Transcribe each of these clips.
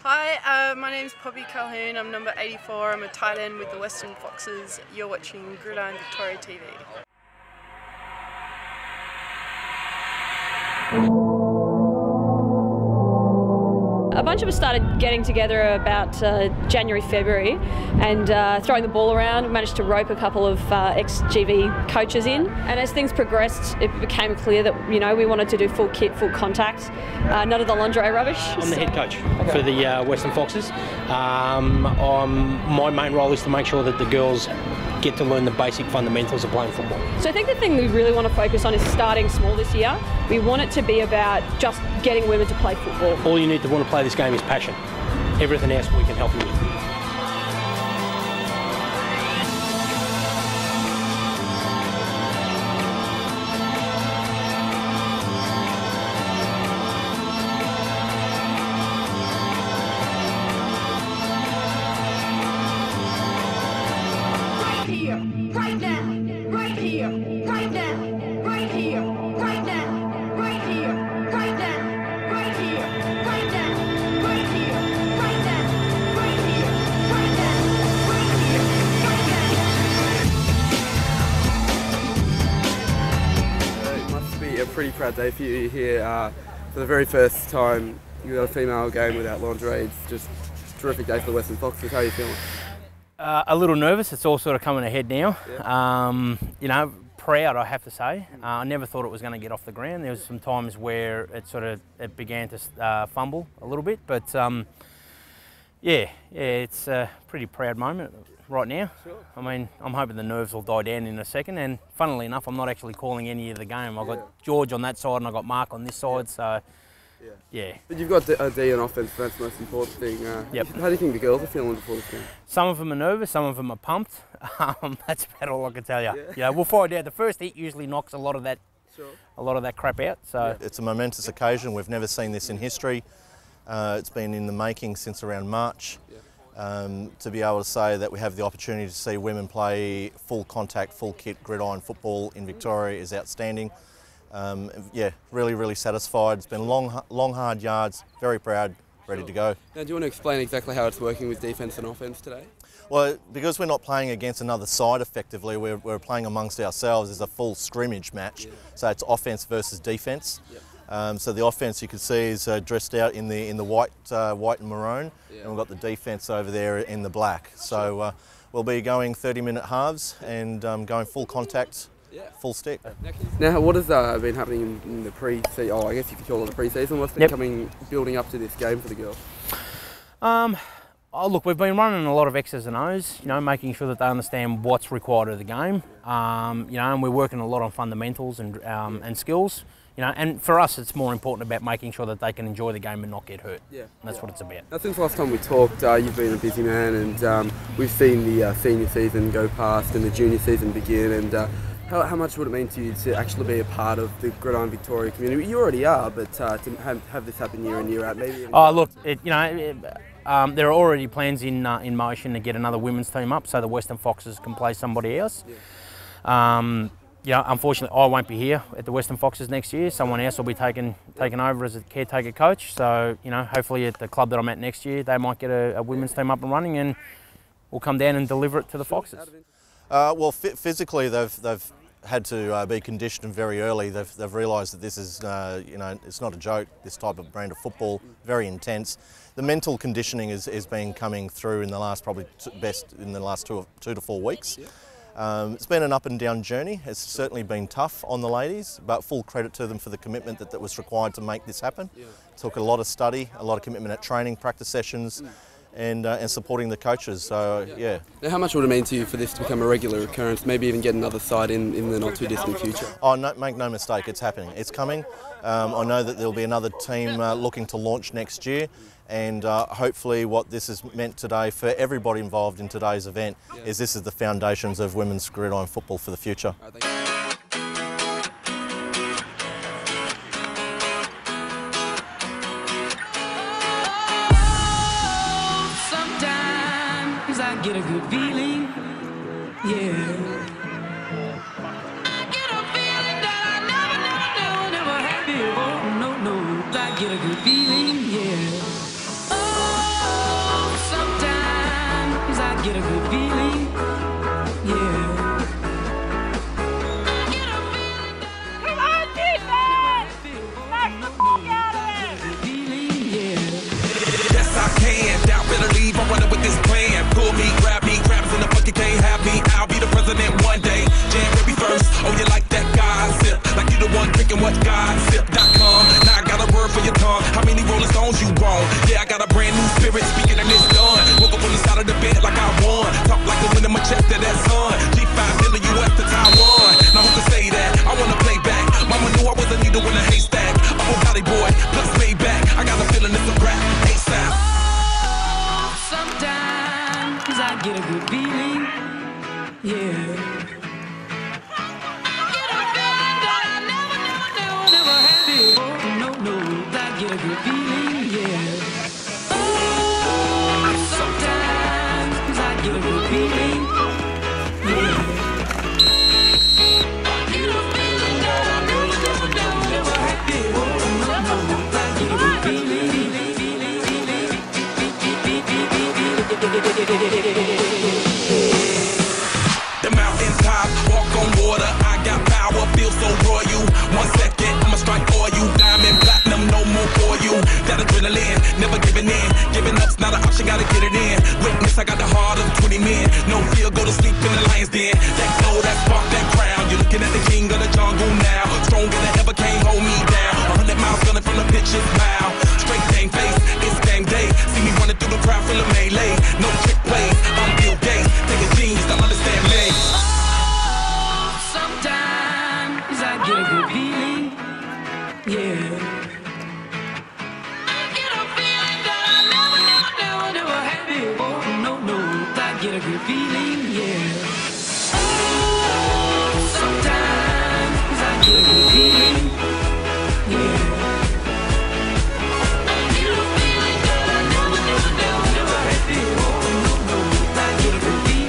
Hi, my name's Poppy Calhoun. I'm number 84. I'm a tight end with the Western Foxes. You're watching Gridiron Victoria TV. A bunch of us started getting together about January, February and throwing the ball around. We managed to rope a couple of ex-GV coaches in, and as things progressed it became clear that we wanted to do full kit, full contact, none of the lingerie rubbish. I'm the head coach for the Western Foxes. My main role is to make sure that the girls get to learn the basic fundamentals of playing football. So I think the thing we really want to focus on is starting small this year. We want it to be about just getting women to play football. All you need to want to play this game is passion. Everything else we can help you with. Right now, right here, right now, right here, right now, right here, right now, right here, right now, right here, right now, right here, right now, right here, right now. It must be a pretty proud day for you here. For the very first time, you got a female game without lingerie. It's just a terrific day for the Western Foxes. How are you feeling? A little nervous. It's all sort of coming ahead now. Yeah. Proud, I have to say. I never thought it was going to get off the ground. There was some times where it began to fumble a little bit, but yeah, it's a pretty proud moment right now. Sure. I mean, I'm hoping the nerves will die down in a second, and funnily enough, I'm not actually calling any of the game. I've got George on that side and I've got Mark on this side, so yeah. But you've got a D on offense, that's the most important thing. Yep. How do you think the girls are feeling before this game? Some of them are nervous, some of them are pumped. That's about all I can tell you. Yeah, we'll find out. The first hit usually knocks a lot of that, crap out. So it's a momentous occasion. We've never seen this in history. It's been in the making since around March. To be able to say that we have the opportunity to see women play full contact, full kit gridiron football in Victoria is outstanding. Yeah, really satisfied. It's been long, hard yards. Very proud, ready to go. Now, do you want to explain exactly how it's working with defence and offence today? Well, because we're not playing against another side effectively, we're playing amongst ourselves as a full scrimmage match. So it's offence versus defence. So the offence you can see is dressed out in the white and maroon, and we've got the defence over there in the black. So we'll be going 30-minute halves and going full contact. Full stick. Now, what has been happening in the pre-season? Oh, I guess you could call it the pre-season. What's been building up to this game for the girls? Look, we've been running a lot of X's and O's, making sure that they understand what's required of the game. And we're working a lot on fundamentals and skills. And for us, it's more important about making sure that they can enjoy the game and not get hurt. And that's what it's about. Now, since last time we talked, you've been a busy man, and we've seen the senior season go past and the junior season begin. And how much would it mean to you to actually be a part of the Gridiron Victoria community? You already are, but to have this happen year in, year out, maybe. Oh, look, there are already plans in motion to get another women's team up, so the Western Foxes can play somebody else. Unfortunately, I won't be here at the Western Foxes next year. Someone else will be taking over as a caretaker coach. So, hopefully at the club that I'm at next year, they might get a women's team up and running, and we'll come down and deliver it to the Foxes. Well, physically they've had to be conditioned very early. They've realised that this is, it's not a joke. This type of brand of football, very intense. The mental conditioning is been coming through in the last in the last 2 to 4 weeks. It's been an up and down journey. It's certainly been tough on the ladies, but full credit to them for the commitment that was required to make this happen. It took a lot of study, a lot of commitment at training, practice sessions, and supporting the coaches. So yeah. Now, how much would it mean to you for this to become a regular occurrence? Maybe even get another side in the not too distant future. Oh, no, make no mistake, it's happening. It's coming. I know that there'll be another team looking to launch next year. And hopefully what this has meant today for everybody involved in today's event is this is the foundations of women's gridiron football for the future. Sometimes I get a good feeling, yeah. I get a feeling that I never had before. No, I get a good feeling, yeah. Oh, get a good feeling. Yeah. Come on, defense! Knock the fuck out of it! Yes, I can. Doubt better leave. I'm running with this plan. Pull me, grab me, crabs in the bucket can't have me. I'll be the president one day. January 1st. Oh, you like that gossip? Like you the one drinking what gossip.com. Now I got a word for your tongue. How many Rolling Stones you want? Yeah, I got a brand new spirit speaking and it's done. Woke up on the side of the bed like I won. Talk like the wind in my chest to that sun. G5 million US to Taiwan. Now who can say that? I wanna play back. Mama knew I was a needle in a haystack. I'm a body boy, plus Maybach. I got a feeling it's a rap. ASAP. Sometimes I get a good feeling. Yeah. Never had before. No, I get a good feeling. Yeah. Oh, sometimes I get a good feeling. Yeah. I get a feeling that I never had before. No, I get a good feeling. The mountaintop, walk on water. I got power, feel so royal. 1 second, I'ma strike for you. Diamond, platinum, no more for you. That adrenaline, never giving in. Giving up's not an option, gotta get it in. Witness, I got the heart of 20 men. No fear, go to sleep in the lion's den. That glow, that spark, that crown. You're looking at the king of the jungle now. Stronger than ever, can't hold me down. 100 miles gunning from the pitcher's mouth. Straight game face, it's game day. See me running through the crowd, full of melee. No trick plays, I'm Bill Gates. Take a genius to understand me. Sometimes I get a good feeling. Yeah. I get a feeling that I never had before. No, I get a good feeling. Yeah. Oh, sometimes I get a good feeling. Yeah. I get a feeling that I never had before. No, I get a good feeling.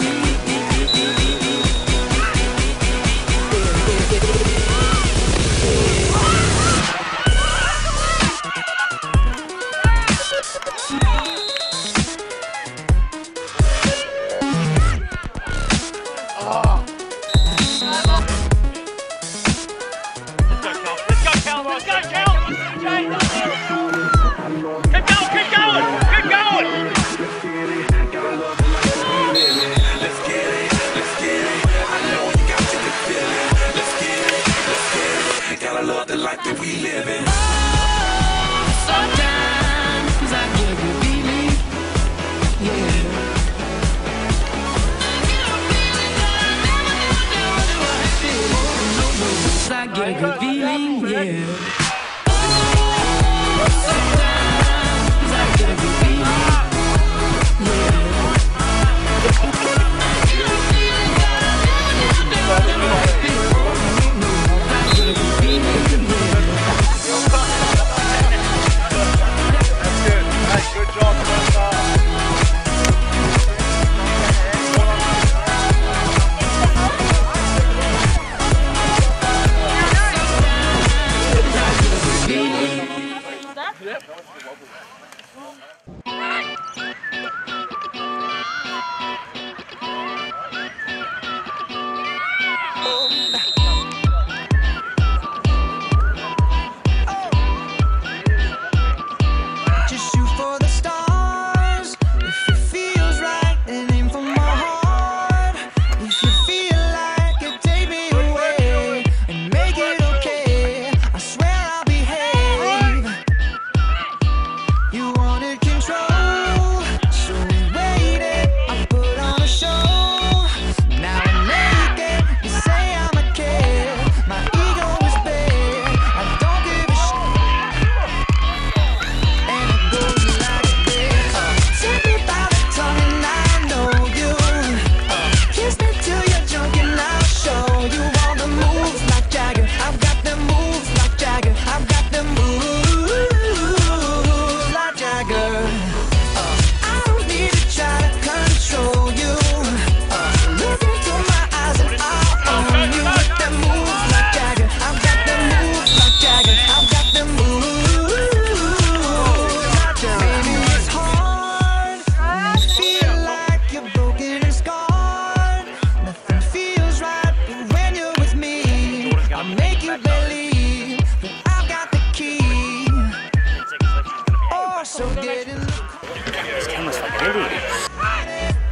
get in the This camera's fucking everywhere.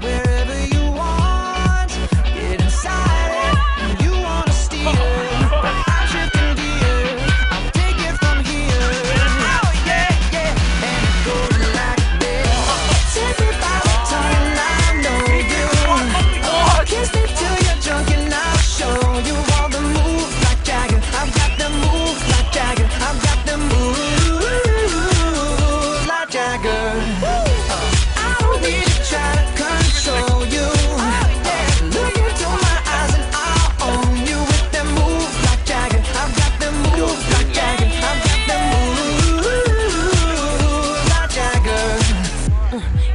wherever you want. Get inside it. You wanna steal it. I'm shifting gears. I'll take it from here. Oh yeah, yeah. And it goes like this. Take me by the tongue, I know you. Kiss me till you're drunk and I'll show you all the moves like Jagger. I've got the moves like Jagger. I've got the moves like Jagger. I don't need to try to control you. Look into my eyes and I'll own you with them moves like Jagger. I've got them moves like Jagger. I've got them moves like Jagger.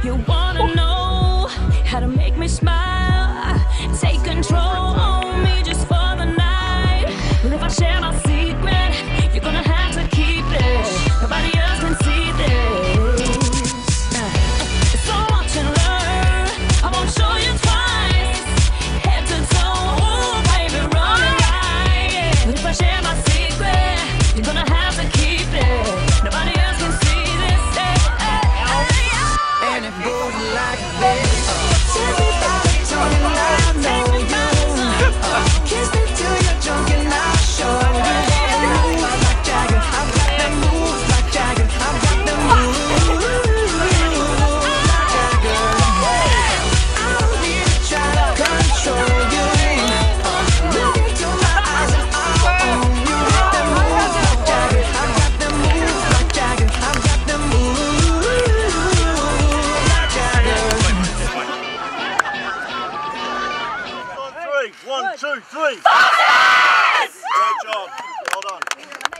You wanna know how to make me smile? Take control on me just for the night. But if I share my secret, you're gonna have to keep it. Nobody else can see this. It's so much to learn. I won't show you twice. Head to toe, ooh, baby, running right. But if I share my secret, you're gonna have to keep it. Nobody else can see this. And it goes like this. Take me by the tongue and I know you. Kiss me till you're drunk and I'll show you all the moves like Jagger. I've got them moves like Jagger. I've got them moves like Jagger. I don't need to try to control you. Look into my eyes and I'll own you with them moves like Jagger. I've got them moves like Jagger. I've got them moves like Jagger. 1, 2, 3. Great job. Well done.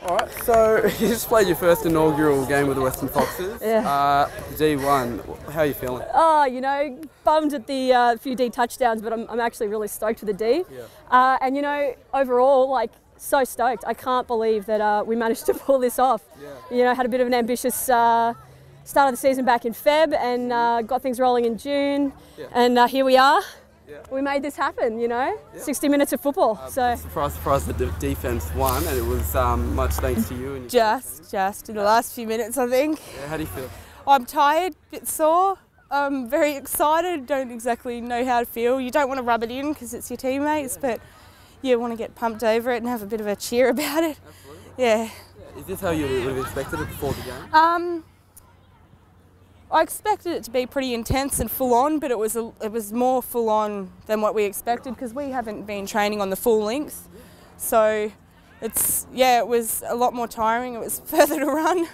Alright, so you just played your first inaugural game with the Western Foxes. D1, how are you feeling? Oh, you know, bummed at the few D touchdowns, but I'm actually really stoked with the D. And you know, overall, like, so stoked. I can't believe that we managed to pull this off. You know, had a bit of an ambitious start of the season back in Feb and got things rolling in June. And here we are. We made this happen, you know, 60 minutes of football. So Surprise, the defence won, and it was much thanks to you. And Just in the last few minutes, I think. yeah, how do you feel? I'm tired, a bit sore. I'm very excited, don't exactly know how to feel. You don't want to rub it in because it's your teammates, but you want to get pumped over it and have a bit of a cheer about it. Absolutely. Yeah. Is this how you would have expected it before the game? I expected it to be pretty intense and full on, but it was more full on than what we expected because we haven't been training on the full length. So it was a lot more tiring. It was further to run,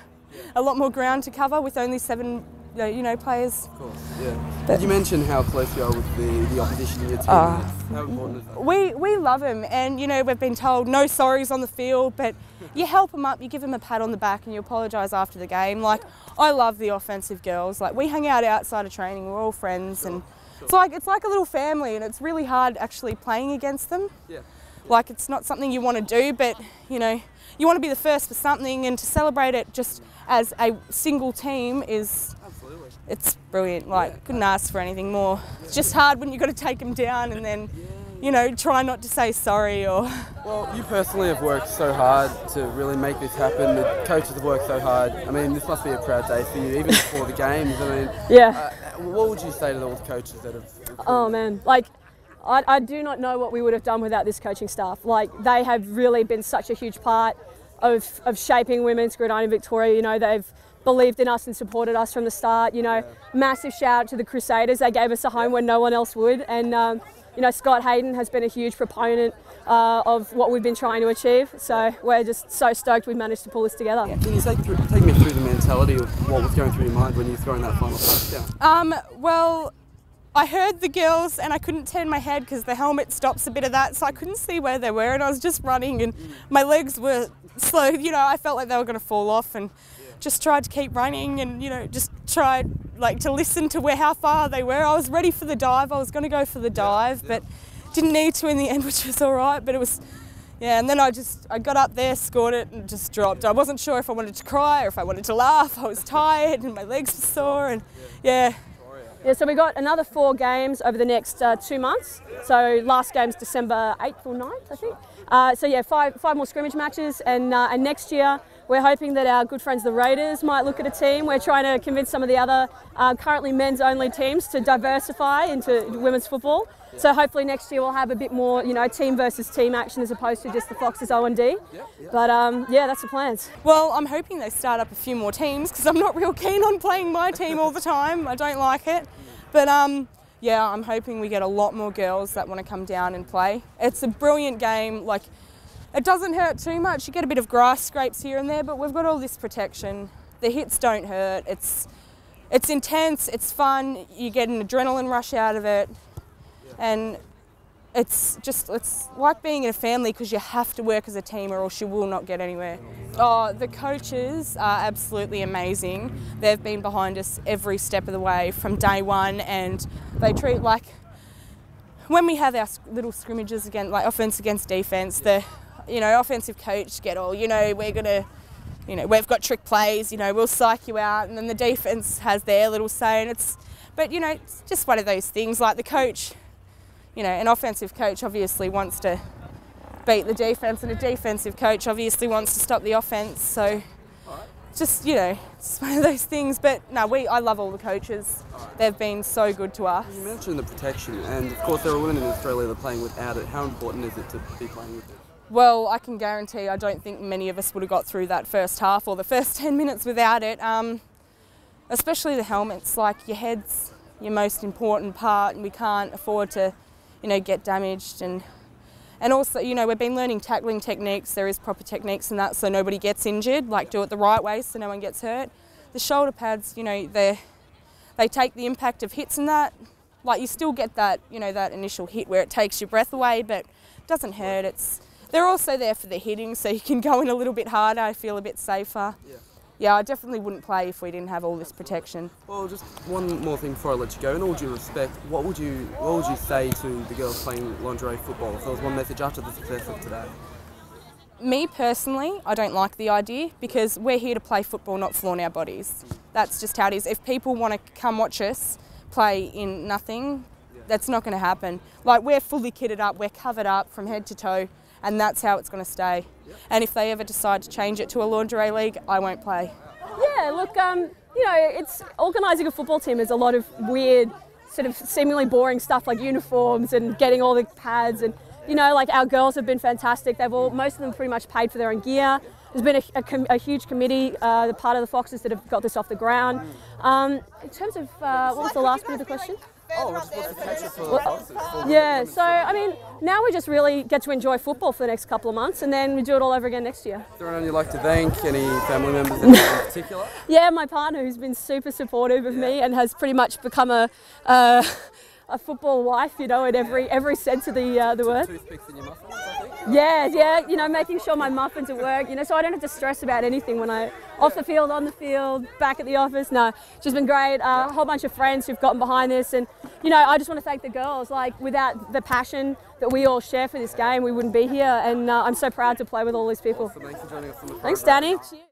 a lot more ground to cover with only 7 players. Of course, yeah. Did you mention how close you are with the opposition in your team? How important is that? We love them, and you know, we've been told no sorries on the field, but you help them up, you give them a pat on the back and you apologise after the game. Like, I love the offensive girls. Like, we hang out outside of training, we're all friends, and it's like a little family, and it's really hard actually playing against them. Yeah. Like, it's not something you want to do, but you know, you want to be the first for something, and to celebrate it just as a single team is, Absolutely. it's brilliant. Like, couldn't ask for anything more. It's just hard when you've got to take them down and then, you know, try not to say sorry or... Well, you personally have worked so hard to really make this happen. The coaches have worked so hard. I mean, this must be a proud day for you, even before the games. I mean, what would you say to those coaches that have... Oh man, like, I do not know what we would have done without this coaching staff. Like, they have really been such a huge part of shaping women's gridiron in Victoria. You know, they've believed in us and supported us from the start. You know, massive shout out to the Crusaders. They gave us a home when no one else would. And, you know, Scott Hayden has been a huge proponent of what we've been trying to achieve. So we're just so stoked we've managed to pull this together. Can you take me through the mentality of what was going through your mind when you were throwing that final touchdown? Well, I heard the girls and I couldn't turn my head because the helmet stops a bit of that, so I couldn't see where they were, and I was just running and my legs were slow. You know, I felt like they were going to fall off, and just tried to keep running and, you know, just tried like to listen to how far they were. I was ready for the dive. I was going to go for the dive, but didn't need to in the end, which was all right. But it was, yeah, and then I got up there, scored it and just dropped. I wasn't sure if I wanted to cry or if I wanted to laugh. I was tired and my legs were sore, and yeah. Yeah, so we got another 4 games over the next 2 months. So last game's December 8th or 9th, I think. So yeah, five more scrimmage matches, and next year We're hoping that our good friends the Raiders might look at a team. We're trying to convince some of the other currently men's only teams to diversify into women's football. So hopefully next year we'll have a bit more, you know, team versus team action as opposed to just the Foxes O&D. But yeah, that's the plans. Well, I'm hoping they start up a few more teams because I'm not real keen on playing my team all the time. I don't like it. But yeah, I'm hoping we get a lot more girls that want to come down and play. It's a brilliant game. Like, it doesn't hurt too much. You get a bit of grass scrapes here and there, but we've got all this protection. The hits don't hurt. It's intense. It's fun. You get an adrenaline rush out of it. And it's like being in a family because you have to work as a team or else you will not get anywhere. Oh, the coaches are absolutely amazing. They've been behind us every step of the way from day one, and they treat, like, when we have our little scrimmages against, like, offense against defense, the, you know, offensive coach get all, you know, we're gonna, you know, we've got trick plays, you know, we'll psych you out, and then the defense has their little say, and but you know, it's just one of those things. Like, the coach, you know, an offensive coach obviously wants to beat the defence, and a defensive coach obviously wants to stop the offence. So just, you know, it's one of those things. But no, I love all the coaches. They've been so good to us. You mentioned the protection, and of course there are women in Australia that are playing without it. How important is it to be playing with it? Well, I can guarantee I don't think many of us would have got through that first half or the first 10 minutes without it. Especially the helmets. Like, your head's your most important part, and we can't afford to, you know, get damaged. And also, you know, we've been learning tackling techniques. There is proper techniques in that, so nobody gets injured. Like, do it the right way so no one gets hurt. The shoulder pads, you know, they take the impact of hits and that. Like, you still get that, you know, that initial hit where it takes your breath away, but it doesn't hurt. They're also there for the hitting, so you can go in a little bit harder. I feel a bit safer. Yeah, I definitely wouldn't play if we didn't have all this protection. Well, just one more thing before I let you go. In all due respect, what would you say to the girls playing lingerie football? If there was one message after the success of today. Me personally, I don't like the idea because we're here to play football, not flaunt our bodies. That's just how it is. If people want to come watch us play in nothing, that's not going to happen. Like, we're fully kitted up, we're covered up from head to toe, and that's how it's going to stay. And if they ever decide to change it to a lingerie league, I won't play. Yeah, look, you know, it's organising a football team is a lot of weird, sort of seemingly boring stuff like uniforms and getting all the pads, and, you know, like, our girls have been fantastic. Most of them pretty much paid for their own gear. There's been a huge committee, the part of the Foxes that have got this off the ground. In terms of, what was the last bit of the question? Yeah, so I mean, now we just really get to enjoy football for the next couple of months, and then we do it all over again next year. Is there anyone you'd like to thank? Any family members in particular? Yeah, my partner, who's been super supportive of me and has pretty much become a football wife, you know, in every sense of the word. Toothpicks in your muffins, I think. Yeah, you know, making sure my muffins at work, you know, so I don't have to stress about anything when off the field, on the field, back at the office. No, she's been great. A whole bunch of friends who've gotten behind this, and, you know, I just want to thank the girls. Like, without the passion that we all share for this game, we wouldn't be here, and I'm so proud to play with all these people. Awesome. Thanks for joining us on the program. Thanks, Danny.